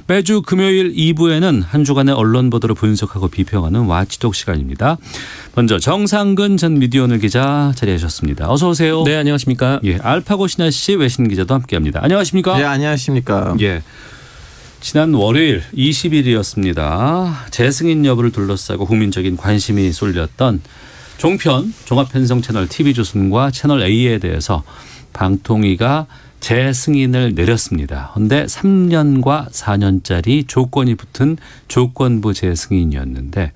매주 금요일 2부에는 한 주간의 언론 보도를 분석하고 비평하는 와치독 시간입니다. 먼저 정상근 전 미디어오늘 기자 자리하셨습니다. 어서 오세요. 네, 안녕하십니까. 예, 알파고 신하 씨 외신 기자도 함께합니다. 안녕하십니까. 네, 안녕하십니까. 예, 지난 월요일 20일이었습니다. 재승인 여부를 둘러싸고 국민적인 관심이 쏠렸던 종편 종합편성 채널 TV조선과 채널 A에 대해서 방통위가 재승인을 내렸습니다. 그런데 3년과 4년짜리 조건이 붙은 조건부 재승인이었는데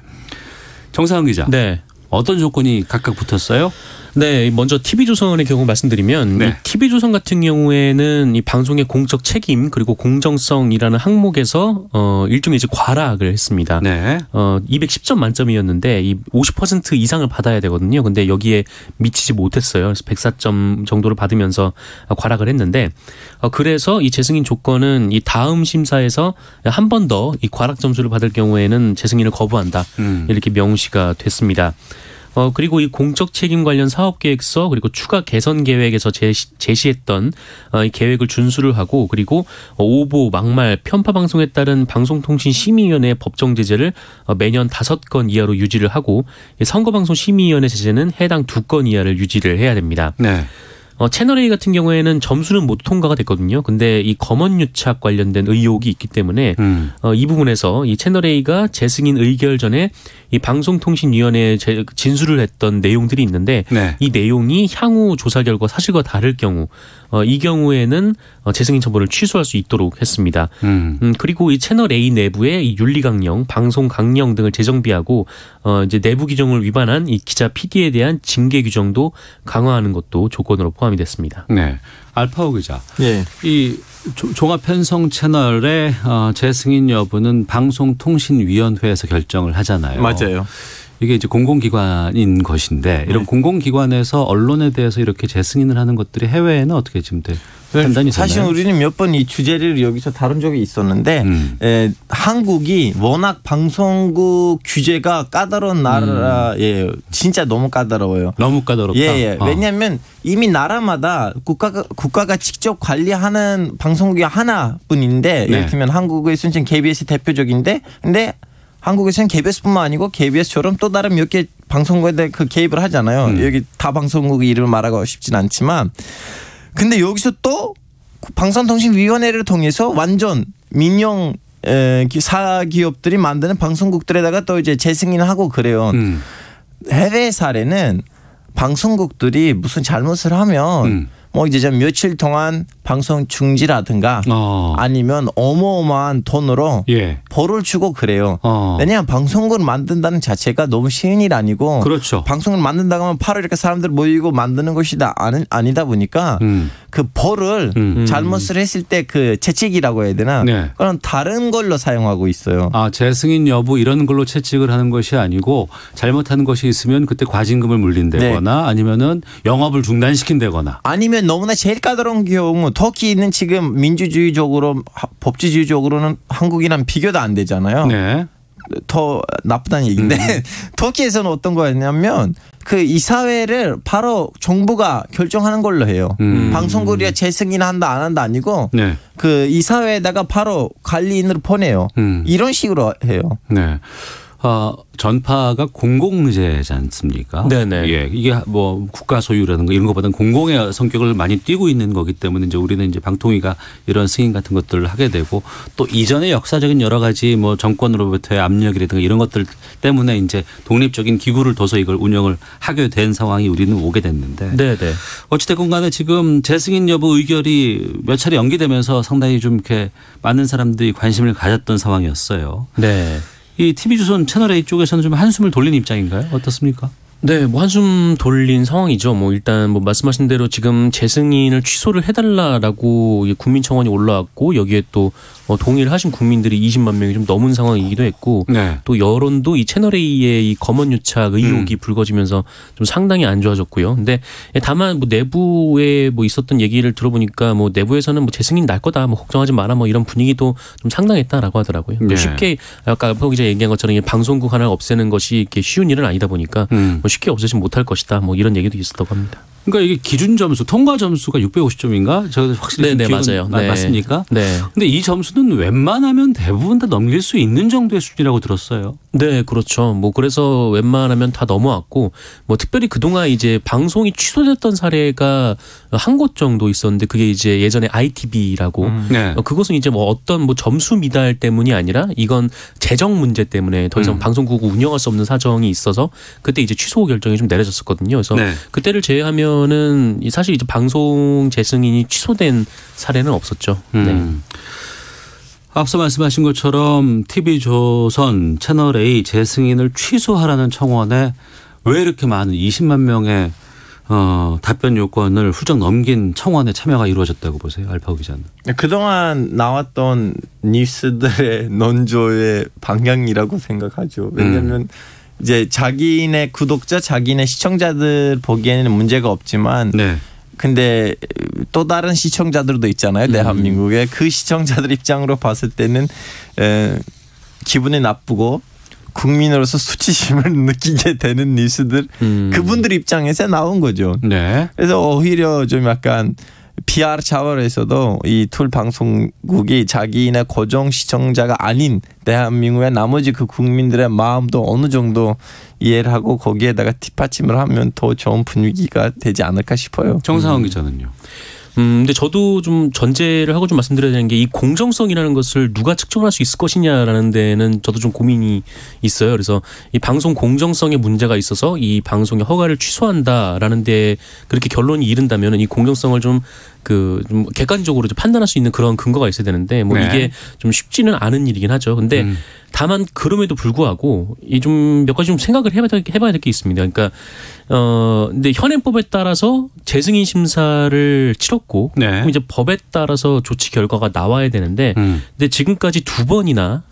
정상훈 기자. 네. 어떤 조건이 각각 붙었어요? 네, 먼저 TV조선의 경우 말씀드리면 네. 이 TV조선 같은 경우에는 이 방송의 공적 책임 그리고 공정성이라는 항목에서 일종의 이제 과락을 했습니다. 네. 210점 만점이었는데 이 50% 이상을 받아야 되거든요. 근데 여기에 미치지 못했어요. 그래서 104점 정도를 받으면서 과락을 했는데 그래서 이 재승인 조건은 이 다음 심사에서 한 번 더 이 과락 점수를 받을 경우에는 재승인을 거부한다. 이렇게 명시가 됐습니다. 그리고 이 공적 책임 관련 사업계획서 그리고 추가 개선 계획에서 제시했던 이 계획을 준수를 하고 그리고 오보, 막말, 편파 방송에 따른 방송통신심의위원회 법정 제재를 매년 5건 이하로 유지를 하고 선거방송심의위원회 제재는 해당 2건 이하를 유지를 해야 됩니다. 네. 채널 A 같은 경우에는 점수는 모두 통과가 됐거든요. 근데 이 검언 유착 관련된 의혹이 있기 때문에 이 부분에서 이 채널 A가 재승인 의결 전에 이 방송통신위원회에 진술을 했던 내용들이 있는데 네. 이 내용이 향후 조사 결과 사실과 다를 경우 이 경우에는 재승인 처분을 취소할 수 있도록 했습니다. 그리고 이 채널 A 내부에 이 윤리강령, 방송강령 등을 재정비하고 이제 내부 규정을 위반한 이 기자 PD에 대한 징계 규정도 강화하는 것도 조건으로 포함이 됐습니다. 네, 알파고 기자. 예. 이 종합편성 채널의 재승인 여부는 방송통신위원회에서 결정을 하잖아요. 맞아요. 이게 이제 공공기관인 것인데 이런 공공기관에서 언론에 대해서 이렇게 재승인을 하는 것들이 해외에는 어떻게 지금 판단이 되나요? 사실 우리는 몇 번 이 주제를 여기서 다룬 적이 있었는데 한국이 워낙 방송국 규제가 까다로운 나라예요. 진짜 너무 까다로워요. 너무 까다롭다. 예. 왜냐하면 이미 나라마다 국가가 직접 관리하는 방송국이 하나뿐인데 네. 예를 들면 한국에서는 지금 KBS이 대표적인데 근데 한국에서는 KBS뿐만 아니고 KBS처럼 또 다른 몇 개 방송국에 대해 그 개입을 하잖아요. 여기 다 방송국의 이름을 말하고 싶진 않지만 근데 여기서 또 방송통신위원회를 통해서 완전 민영 사기업들이 만드는 방송국들에다가 또 이제 재승인을 하고 그래요. 해외 사례는 방송국들이 무슨 잘못을 하면 뭐 이제 좀 며칠 동안 방송 중지라든가 아니면 어마어마한 돈으로 예. 벌을 주고 그래요. 왜냐하면 방송국을 만든다는 자체가 너무 쉬운 일 아니고 그렇죠. 방송을 만든다고 하면 바로 이렇게 사람들 모이고 만드는 것이 아니다 보니까 그 벌을 잘못을 했을 때 그 채찍이라고 해야 되나 네. 그런 다른 걸로 사용하고 있어요. 재승인 여부 이런 걸로 채찍을 하는 것이 아니고 잘못하는 것이 있으면 그때 과징금을 물린다거나 네. 아니면은 영업을 중단시킨다거나 아니면 너무나 제일 까다로운 경우 터키는 지금 민주주의적으로 법치주의적으로는 한국이랑 비교도 안 되잖아요. 네. 더 나쁘다는 얘기인데 터키에서는 어떤 거였냐면 그 이사회를 바로 정부가 결정하는 걸로 해요. 방송국이 재승인한다 안 한다 아니고 네. 그 이사회에다가 바로 관리인으로 보내요. 이런 식으로 해요. 네. 전파가 공공재지 않습니까? 네네. 예, 이게 뭐 국가 소유라든가 이런 것보다는 공공의 성격을 많이 띠고 있는 거기 때문에 이제 우리는 이제 방통위가 이런 승인 같은 것들을 하게 되고 또 이전의 역사적인 여러 가지 뭐 정권으로부터의 압력이라든가 이런 것들 때문에 이제 독립적인 기구를 둬서 이걸 운영을 하게 된 상황이 우리는 오게 됐는데. 네네. 어찌됐건 간에 지금 재승인 여부 의결이 몇 차례 연기되면서 상당히 좀 이렇게 많은 사람들이 관심을 가졌던 상황이었어요. 네. 이 TV조선 채널A 쪽에서는 좀 한숨을 돌린 입장인가요? 어떻습니까? 네, 뭐 한숨 돌린 상황이죠. 뭐 일단 뭐 말씀하신 대로 지금 재승인을 취소를 해달라라고 국민청원이 올라왔고 여기에 또 동의를 하신 국민들이 20만 명이 좀 넘은 상황이기도 했고 네. 또 여론도 이 채널A의 이 검언 유착 의혹이 불거지면서 좀 상당히 안 좋아졌고요. 근데 다만 뭐 내부에 뭐 있었던 얘기를 들어보니까 뭐 내부에서는 뭐 재승인 날 거다, 뭐 걱정하지 마라, 뭐 이런 분위기도 좀 상당했다라고 하더라고요. 네. 쉽게 아까 박 기자 얘기한 것처럼 방송국 하나를 없애는 것이 이렇게 쉬운 일은 아니다 보니까 뭐 쉽게 없애지 못할 것이다, 뭐 이런 얘기도 있었다고 합니다. 그러니까 이게 기준 점수, 통과 점수가 650점인가? 저 확실히 네, 기억은 맞아요. 네. 맞습니까? 네. 근데 이 점수는 웬만하면 대부분 다 넘길 수 있는 정도의 수준이라고 들었어요. 네, 그렇죠. 뭐 그래서 웬만하면 다 넘어왔고, 뭐 특별히 그동안 이제 방송이 취소됐던 사례가 한 곳 정도 있었는데 그게 이제 예전에 ITV라고 네. 그것은 이제 뭐 어떤 뭐 점수 미달 때문이 아니라 이건 재정 문제 때문에 더 이상 방송국을 운영할 수 없는 사정이 있어서 그때 이제 취소 결정이 좀 내려졌었거든요. 그래서 네. 그때를 제외하면은 사실 이제 방송 재승인이 취소된 사례는 없었죠. 네. 앞서 말씀하신 것처럼 TV조선 채널A 재승인을 취소하라는 청원에 왜 이렇게 많은 20만 명의 답변 요건을 훌쩍 넘긴 청원에 참여가 이루어졌다고 보세요, 알파고 기자는? 그동안 나왔던 뉴스들의 논조의 방향이라고 생각하죠. 왜냐하면 이제 자기네 구독자, 자기네 시청자들 보기에는 문제가 없지만, 네. 근데 또 다른 시청자들도 있잖아요. 대한민국에 그 시청자들 입장으로 봤을 때는 기분이 나쁘고 국민으로서 수치심을 느끼게 되는 뉴스들 그분들 입장에서 나온 거죠. 네. 그래서 오히려 좀 약간 PR 차원에서도 이 툴 방송국이 자기네 고정 시청자가 아닌 대한민국의 나머지 그 국민들의 마음도 어느 정도 이해를 하고 거기에다가 뒷받침을 하면 더 좋은 분위기가 되지 않을까 싶어요. 정상훈 기자는요? 근데 저도 좀 전제를 하고 좀 말씀드려야 되는 게 이 공정성이라는 것을 누가 측정할 수 있을 것이냐라는 데는 저도 좀 고민이 있어요. 그래서 이 방송 공정성에 문제가 있어서 이 방송의 허가를 취소한다라는 데 그렇게 결론이 이른다면 이 공정성을 좀 객관적으로 판단할 수 있는 그런 근거가 있어야 되는데 뭐 네. 이게 좀 쉽지는 않은 일이긴 하죠. 근데 다만 그럼에도 불구하고 이 좀 몇 가지 좀 생각을 해봐야 될 게 있습니다. 그러니까 근데 현행법에 따라서 재승인 심사를 치렀고 네. 그럼 이제 법에 따라서 조치 결과가 나와야 되는데 근데 지금까지 두 번이나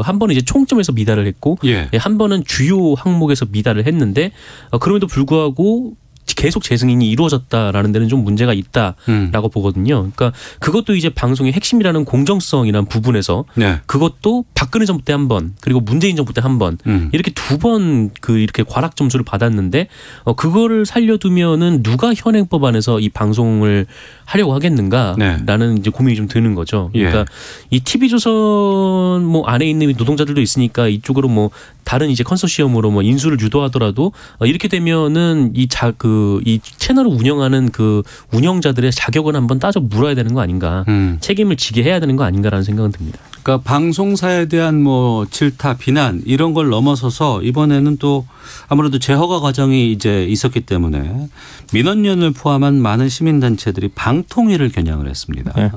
한 번은 이제 총점에서 미달을 했고 예. 한 번은 주요 항목에서 미달을 했는데 그럼에도 불구하고 계속 재승인이 이루어졌다라는 데는 좀 문제가 있다라고 보거든요. 그러니까 그것도 이제 방송의 핵심이라는 공정성이라는 부분에서 네. 그것도 박근혜 정부 때 한 번 그리고 문재인 정부 때 한 번 이렇게 두 번 이렇게 과락 점수를 받았는데 그거를 살려두면은 누가 현행법 안에서 이 방송을 하려고 하겠는가라는 네. 이제 고민이 좀 드는 거죠. 그러니까 예. 이 TV조선 뭐 안에 있는 노동자들도 있으니까 이쪽으로 뭐 다른 이제 컨소시엄으로 뭐 인수를 유도하더라도 이렇게 되면은 이 채널을 운영하는 그 운영자들의 자격은 한번 따져 물어야 되는 거 아닌가. 책임을 지게 해야 되는 거 아닌가라는 생각은 듭니다. 그러니까 방송사에 대한 뭐 질타, 비난 이런 걸 넘어서서 이번에는 또 아무래도 재허가 과정이 이제 있었기 때문에 민원연을 포함한 많은 시민단체들이 방통위를 겨냥을 했습니다. 네.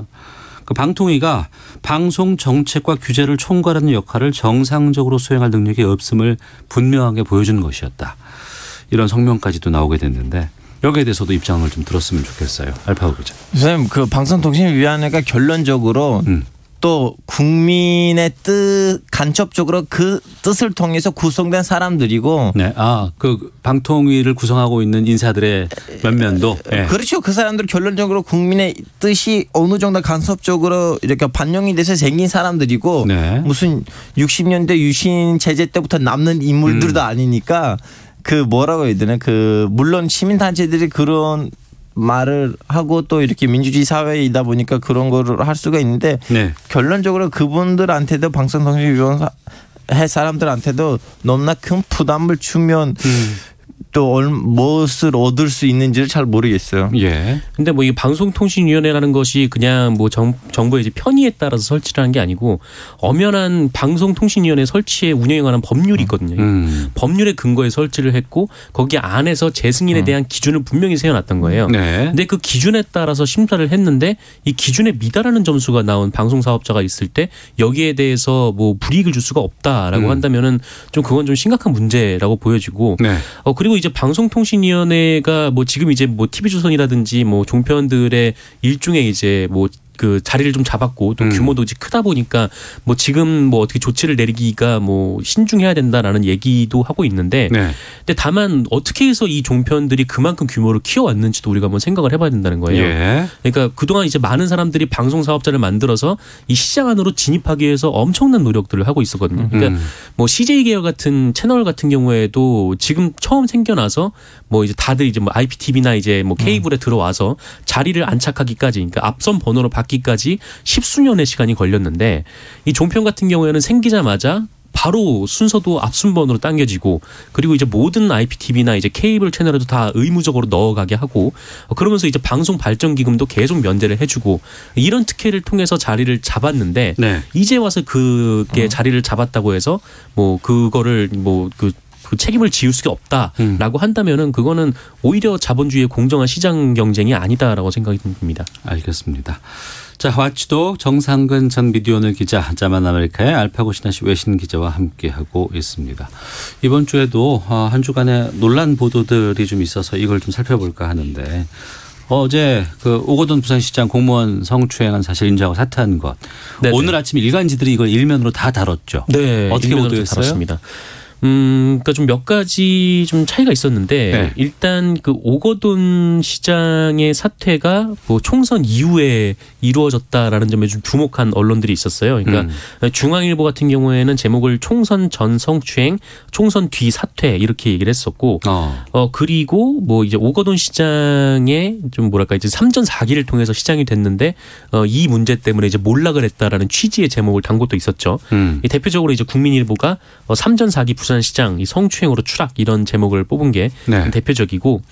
그 방통위가 방송 정책과 규제를 총괄하는 역할을 정상적으로 수행할 능력이 없음을 분명하게 보여주는 것이었다. 이런 성명까지도 나오게 됐는데 여기에 대해서도 입장을 좀 들었으면 좋겠어요. 알파고 기자. 선생님, 그 방송통신위원회가 결론적으로 또 국민의 간접적으로 그 뜻을 통해서 구성된 사람들이고. 네, 그 방통위를 구성하고 있는 인사들의 면면도. 네. 그렇죠. 그 사람들 결론적으로 국민의 뜻이 어느 정도 간섭적으로 이렇게 반영이 돼서 생긴 사람들이고. 네. 무슨 60년대 유신 체제 때부터 남는 인물들도 아니니까. 뭐라고 해야 되나 물론 시민단체들이 그런 말을 하고 또 이렇게 민주주의 사회이다 보니까 그런 거를 할 수가 있는데 네. 결론적으로 그분들한테도 방송통신위원회 사람들한테도 너무나 큰 부담을 주면 또 무엇을 얻을 수 있는지를 잘 모르겠어요. 예. 근데 뭐 이 방송통신위원회라는 것이 그냥 뭐 정부의 이제 편의에 따라서 설치를 한 게 아니고 엄연한 방송통신위원회 설치에 운영에 관한 법률이 있거든요. 법률에 근거에 설치를 했고 거기 안에서 재승인에 대한 기준을 분명히 세워놨던 거예요. 네. 근데 그 기준에 따라서 심사를 했는데 이 기준에 미달하는 점수가 나온 방송사업자가 있을 때 여기에 대해서 뭐 불이익을 줄 수가 없다라고 한다면은 좀 그건 좀 심각한 문제라고 보여지고 네. 그리고 이제 방송통신위원회가 뭐 지금 이제 뭐 TV조선이라든지 뭐 종편들의 일종의 이제 뭐 그 자리를 좀 잡았고 또 규모도 이제 크다 보니까 뭐 지금 뭐 어떻게 조치를 내리기가 뭐 신중해야 된다라는 얘기도 하고 있는데 네. 근데 다만 어떻게 해서 이 종편들이 그만큼 규모를 키워왔는지도 우리가 한번 생각을 해봐야 된다는 거예요. 예. 그러니까 그동안 이제 많은 사람들이 방송 사업자를 만들어서 이 시장 안으로 진입하기 위해서 엄청난 노력들을 하고 있었거든요. 그러니까 뭐 CJ 계열 같은 채널 같은 경우에도 지금 처음 생겨나서 뭐 이제 다들 이제 뭐 IPTV나 이제 뭐 케이블에 들어와서 자리를 안착하기까지, 그러니까 앞선 번호로 받기까지 10수년의 시간이 걸렸는데 이 종편 같은 경우에는 생기자마자 바로 순서도 앞순번으로 당겨지고 그리고 이제 모든 IPTV나 이제 케이블 채널에도 다 의무적으로 넣어가게 하고 그러면서 이제 방송 발전 기금도 계속 면제를 해주고 이런 특혜를 통해서 자리를 잡았는데 네. 이제 와서 그게 자리를 잡았다고 해서 뭐 그거를 뭐 그 책임을 지울 수가 없다라고 한다면은 그거는 오히려 자본주의의 공정한 시장 경쟁이 아니다라고 생각이 듭니다. 알겠습니다. 자, 와치독 정상근 전 미디어오늘 기자, 자만 아메리카의 알파고 신하시 외신 기자와 함께하고 있습니다. 이번 주에도 한 주간의 논란 보도들이 좀 있어서 이걸 좀 살펴볼까 하는데 어제 그 오거돈 부산시장 공무원 성추행한 사실 인정하고 사퇴한 것. 네네. 오늘 아침 일간지들이 이걸 일면으로 다 다뤘죠. 네, 어떻게 보도했어요? 다뤘습니다. 그러니까 좀 몇 가지 좀 차이가 있었는데 네. 일단 그 오거돈 시장의 사퇴가 뭐 총선 이후에 이루어졌다라는 점에 좀 주목한 언론들이 있었어요. 그러니까 중앙일보 같은 경우에는 제목을 총선 전 성추행, 총선 뒤 사퇴 이렇게 얘기를 했었고, 그리고 뭐 이제 오거돈 시장의 좀 뭐랄까 이제 3전 4기를 통해서 시장이 됐는데 이 문제 때문에 이제 몰락을 했다라는 취지의 제목을 단 것도 있었죠. 이 대표적으로 이제 국민일보가 3전 4기 부산시장 이 성추행으로 추락 이런 제목을 뽑은 게 네. 대표적이고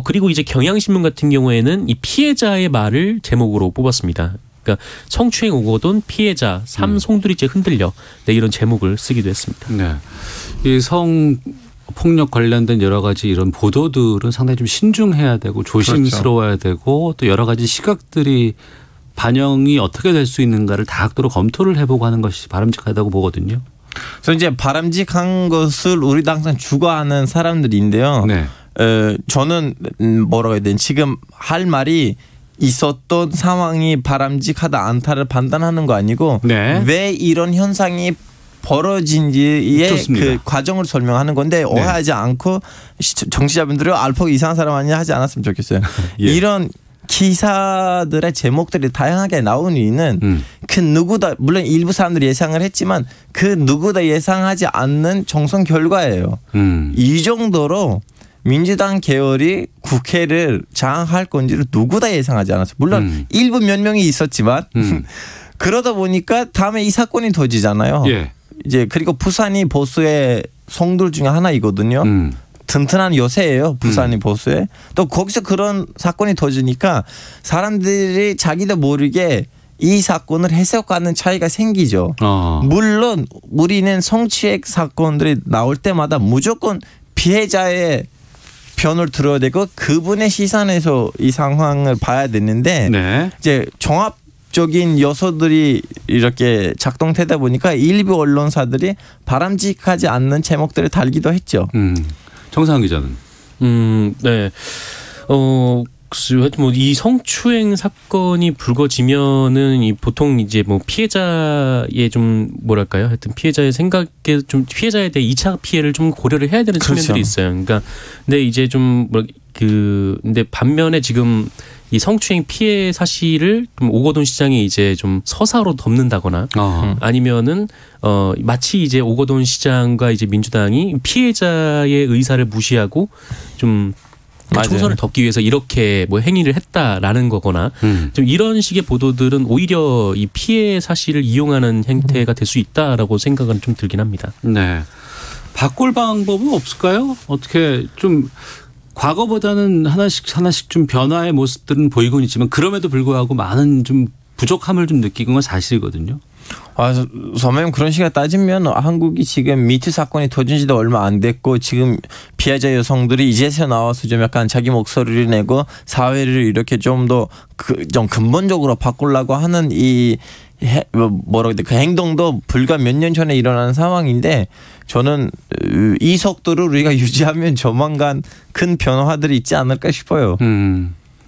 그리고 이제 경향신문 같은 경우에는 이 피해자의 말을 제목으로 뽑았습니다. 그러니까 성추행 오거돈 피해자 삼송두리째 흔들려 네, 이런 제목을 쓰기도 했습니다. 네. 이 성폭력 관련된 여러 가지 이런 보도들은 상당히 좀 신중해야 되고 조심스러워야 되고 또 여러 가지 시각들이 반영이 어떻게 될 수 있는가를 다각도로 검토를 해보고 하는 것이 바람직하다고 보거든요. 그래서 이제 바람직한 것을 우리도 항상 추구하는 사람들인데요. 네. 저는 뭐라고 해야 되나 지금 할 말이 있었던 상황이 바람직하다 않다를 판단하는 거 아니고 네. 왜 이런 현상이 벌어진지의 좋습니다. 그 과정을 설명하는 건데 오해하지 않고 정치자분들이 알파고 이상한 사람 아니냐 하지 않았으면 좋겠어요. 예. 이런 기사들의 제목들이 다양하게 나오는 이유는 그 누구도 물론 일부 사람들이 예상을 했지만 그 누구도 예상하지 않는 정선 결과예요. 이 정도로 민주당 계열이 국회를 장악할 건지를 누구도 예상하지 않았어요. 물론 일부 몇 명이 있었지만 그러다 보니까 다음에 이 사건이 터지잖아요. 예. 이제 그리고 부산이 보수의 성들 중에 하나이거든요. 튼튼한 요새예요. 부산이 보수에. 또 거기서 그런 사건이 터지니까 사람들이 자기도 모르게 이 사건을 해석하는 차이가 생기죠. 물론 우리는 성추행 사건들이 나올 때마다 무조건 피해자의 편을 들어야 되고 그분의 시선에서 이 상황을 봐야 되는데 네. 이제 종합적인 요소들이 이렇게 작동되다 보니까 일부 언론사들이 바람직하지 않는 제목들을 달기도 했죠. 정상훈 기자는. 네. 하여튼 뭐 이 성추행 사건이 불거지면은 이 보통 이제 뭐 피해자의 좀 뭐랄까요? 하여튼 피해자의 생각에 좀 피해자에 대해 2차 피해를 좀 고려를 해야 되는 측면들이 그렇죠. 있어요. 그러니까 근데 이제 좀 근데 반면에 지금 이 성추행 피해 사실을 좀 오거돈 시장이 이제 좀 서사로 덮는다거나 아니면은 마치 이제 오거돈 시장과 이제 민주당이 피해자의 의사를 무시하고 좀 총선을 덮기 위해서 이렇게 뭐 행위를 했다라는 거거나 좀 이런 식의 보도들은 오히려 이 피해 사실을 이용하는 행태가 될 수 있다라고 생각은 좀 들긴 합니다. 네. 바꿀 방법은 없을까요? 어떻게 좀 과거보다는 하나씩 좀 변화의 모습들은 보이곤 있지만 그럼에도 불구하고 많은 좀 부족함을 좀 느끼는 건 사실이거든요. 선배님 그런 식으로 따지면 한국이 지금 미투 사건이 터진 지도 얼마 안 됐고 지금 피해자 여성들이 이제서 나와서 좀 약간 자기 목소리를 내고 사회를 이렇게 좀 더 좀 근본적으로 바꾸려고 하는 이 뭐라고 해야 돼? 그 행동도 불과 몇 년 전에 일어난 상황인데 저는 이 속도를 우리가 유지하면 조만간 큰 변화들이 있지 않을까 싶어요.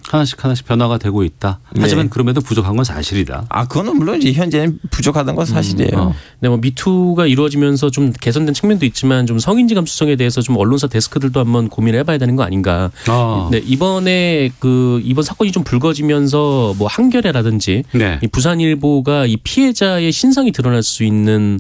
하나씩 변화가 되고 있다. 하지만 네. 그럼에도 부족한 건 사실이다. 그거는 물론 이제 현재는 부족하다는 건 사실이에요. 네, 뭐 미투가 이루어지면서 좀 개선된 측면도 있지만 좀 성인지 감수성에 대해서 좀 언론사 데스크들도 한번 고민을 해봐야 되는 거 아닌가. 네, 이번에 이번 사건이 좀 불거지면서 뭐 한겨레라든지 네. 이 부산일보가 이 피해자의 신상이 드러날 수 있는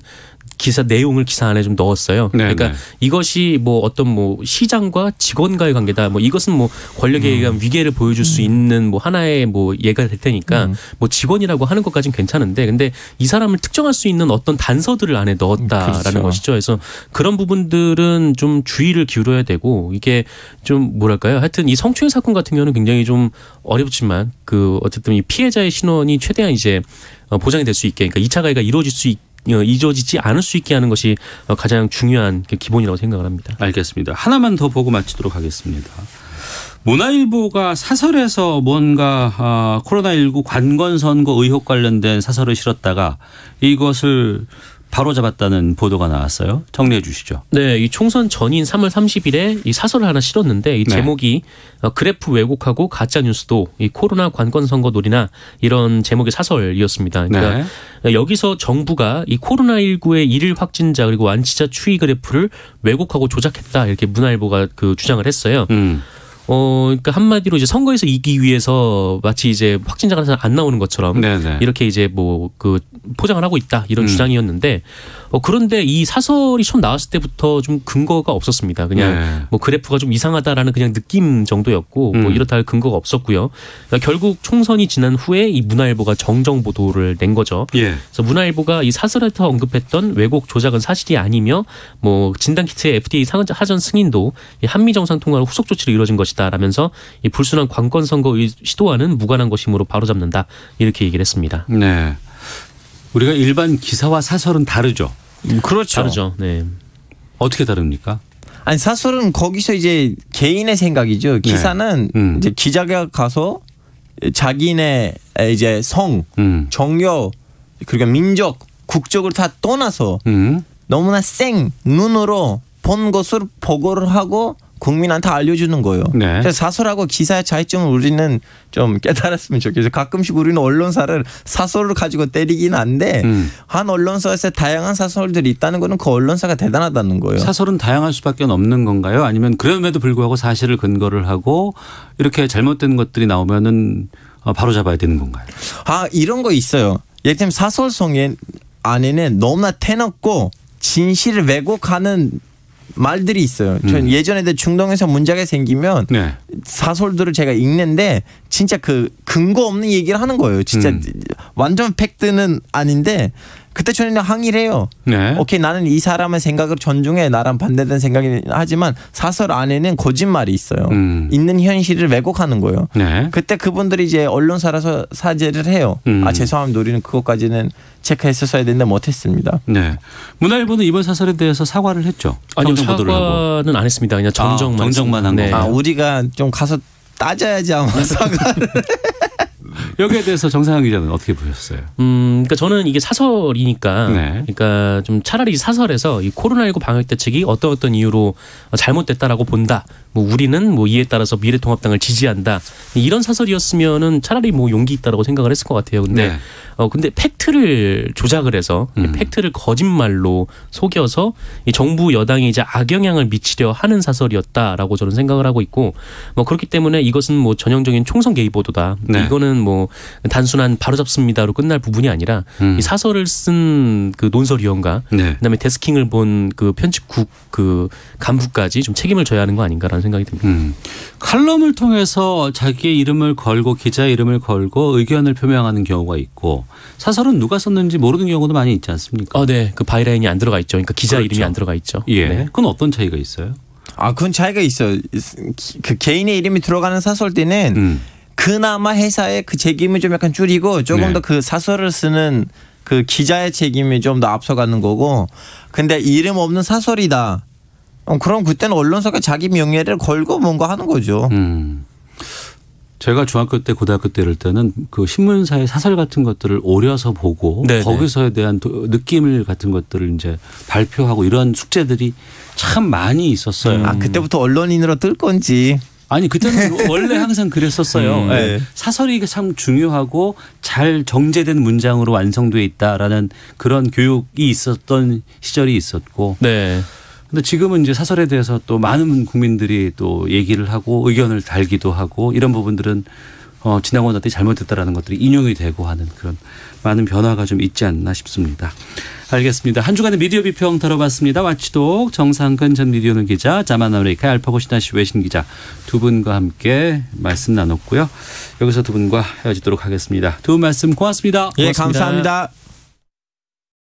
기사 내용을 기사 안에 좀 넣었어요. 네, 그러니까 네. 이것이 뭐 어떤 뭐 시장과 직원과의 관계다. 뭐 이것은 뭐 권력에 의한 위계를 보여줄 수 있는 뭐 하나의 뭐 예가 될 테니까 뭐 직원이라고 하는 것까지는 괜찮은데, 근데 이 사람을 특정할 수 있는 어떤 단서들을 안에 넣었다라는 그렇죠. 것이죠. 그래서 그런 부분들은 좀 주의를 기울여야 되고, 이게 좀 뭐랄까요. 하여튼 이 성추행 사건 같은 경우는 굉장히 좀 어렵지만 어쨌든 이 피해자의 신원이 최대한 이제 보장이 될 수 있게, 그러니까 2차 가해가 이루어지지 않을 수 있게 하는 것이 가장 중요한 기본이라고 생각을 합니다. 알겠습니다. 하나만 더 보고 마치도록 하겠습니다. 문화일보가 사설에서 뭔가 코로나19 관건선거 의혹 관련된 사설을 실었다가 이것을 바로잡았다는 보도가 나왔어요. 정리해 주시죠. 네, 이 총선 전인 3월 30일에 이 사설을 하나 실었는데 이 제목이 그래프 왜곡하고 가짜 뉴스도 이 코로나 관건 선거 놀이나, 이런 제목의 사설이었습니다. 그러니까 여기서 정부가 이 코로나19의 일일 확진자 그리고 완치자 추이 그래프를 왜곡하고 조작했다, 이렇게 문화일보가 주장을 했어요. 그러니까 한마디로 이제 선거에서 이기기 위해서 마치 이제 확진자가 안 나오는 것처럼 네네. 이렇게 이제 포장을 하고 있다, 이런 주장이었는데, 그런데 이 사설이 처음 나왔을 때부터 좀 근거가 없었습니다. 그냥 그래프가 좀 이상하다라는 그냥 느낌 정도였고 뭐 이렇다 할 근거가 없었고요. 그러니까 결국 총선이 지난 후에 이 문화일보가 정정 보도를 낸 거죠. 그래서 문화일보가 이 사설에서 언급했던 왜곡 조작은 사실이 아니며 뭐 진단키트의 FDA 사전 승인도 이 한미 정상 통과로 후속 조치로 이루어진 것이다라면서 이 불순한 관건 선거 시도와는 무관한 것이므로 바로잡는다, 이렇게 얘기를 했습니다. 네. 우리가 일반 기사와 사설은 다르죠. 그렇죠. 다르죠. 네. 어떻게 다릅니까? 아니, 사설은 거기서 이제 개인의 생각이죠. 기사는 이제 기자가 가서 자기네 이제 성, 정여, 그리고 민족, 국적을 다 떠나서 너무나 생 눈으로 본 것을 보고를 하고 국민한테 알려주는 거예요. 그래서 사설하고 기사의 차이점을 우리는 좀 깨달았으면 좋겠어요. 가끔씩 우리는 언론사를 사설을 가지고 때리긴 한데 한 언론사에서 다양한 사설들이 있다는 거는 그 언론사가 대단하다는 거예요. 사설은 다양할 수밖에 없는 건가요? 아니면 그럼에도 불구하고 사실을 근거를 하고 이렇게 잘못된 것들이 나오면은 바로 잡아야 되는 건가요? 이런 거 있어요. 예를 들면 사설성 안에는 너무나 대놓고 진실을 왜곡하는 말들이 있어요. 전 예전에도 중동에서 문제가 생기면 사설들을 제가 읽는데 진짜 근거 없는 얘기를 하는 거예요. 진짜 완전 팩트는 아닌데 그때 저는 항의를 해요. 오케이, 나는 이 사람의 생각을 존중해. 나랑 반대된 생각이 하지만 사설 안에는 거짓말이 있어요. 있는 현실을 왜곡하는 거예요. 그때 그분들이 이제 언론사라서 사죄를 해요. 죄송합니다. 우리는 그것까지는 체크했었어야 되는데 못했습니다. 문화일보는 이번 사설에 대해서 사과를 했죠. 아니요, 사과는 안 했습니다. 그냥 정정만 한 거. 우리가 좀 가서 따져야지 아마 사과를. 여기에 대해서 정상환 기자는 어떻게 보셨어요? 그러니까 저는 이게 사설이니까, 그러니까 좀 차라리 사설에서 이 코로나19 방역 대책이 어떤 이유로 잘못됐다라고 본다. 뭐 우리는 뭐 이에 따라서 미래통합당을 지지한다. 이런 사설이었으면은 차라리 뭐 용기 있다라고 생각을 했을 것 같아요. 근데 근데 팩트를 조작을 해서 팩트를 거짓말로 속여서 이 정부 여당이 이제 악영향을 미치려 하는 사설이었다라고 저는 생각을 하고 있고, 뭐 그렇기 때문에 이것은 뭐 전형적인 총선 개입 보도다. 이거는 뭐 단순한 바로잡습니다로 끝날 부분이 아니라 이 사설을 쓴 논설위원과 그다음에 데스킹을 본 편집국 간부까지 좀 책임을 져야 하는 거 아닌가라는 생각이 듭니다. 칼럼을 통해서 자기의 이름을 걸고 기자의 이름을 걸고 의견을 표명하는 경우가 있고, 사설은 누가 썼는지 모르는 경우도 많이 있지 않습니까? 네. 그 바이라인이 안 들어가 있죠. 그러니까 기자 이름이 안 들어가 있죠. 그건 어떤 차이가 있어요? 그건 차이가 있어요. 그 개인의 이름이 들어가는 사설 때는 그나마 회사의 그 책임을 좀 약간 줄이고 조금 더 그 사설을 쓰는 그 기자의 책임이 좀 더 앞서가는 거고, 근데 이름 없는 사설이다. 그럼 그때는 언론사가 자기 명예를 걸고 뭔가 하는 거죠. 제가 중학교 때 고등학교 때 이럴 때는 그 신문사의 사설 같은 것들을 오려서 보고 거기서에 대한 느낌 같은 것들을 이제 발표하고 이런 숙제들이 참 많이 있었어요. 그때부터 언론인으로 뜰 건지. 아니 그때는 원래 항상 그랬었어요. 네. 네. 사설이 참 중요하고 잘 정제된 문장으로 완성돼 있다라는 그런 교육이 있었던 시절이 있었고. 네. 근데 지금은 이제 사설에 대해서 또 많은 국민들이 또 얘기를 하고 의견을 달기도 하고 이런 부분들은 지나고 났더니 잘못됐다라는 것들이 인용이 되고 하는 그런 많은 변화가 좀 있지 않나 싶습니다. 알겠습니다. 한 주간의 미디어 비평 들어봤습니다. 와치독 정상근 전 미디어오늘 기자, 자만아메리카 알파고 신하시 외신 기자 두 분과 함께 말씀 나눴고요. 여기서 두 분과 헤어지도록 하겠습니다. 두 분 말씀 고맙습니다. 예, 고맙습니다. 감사합니다.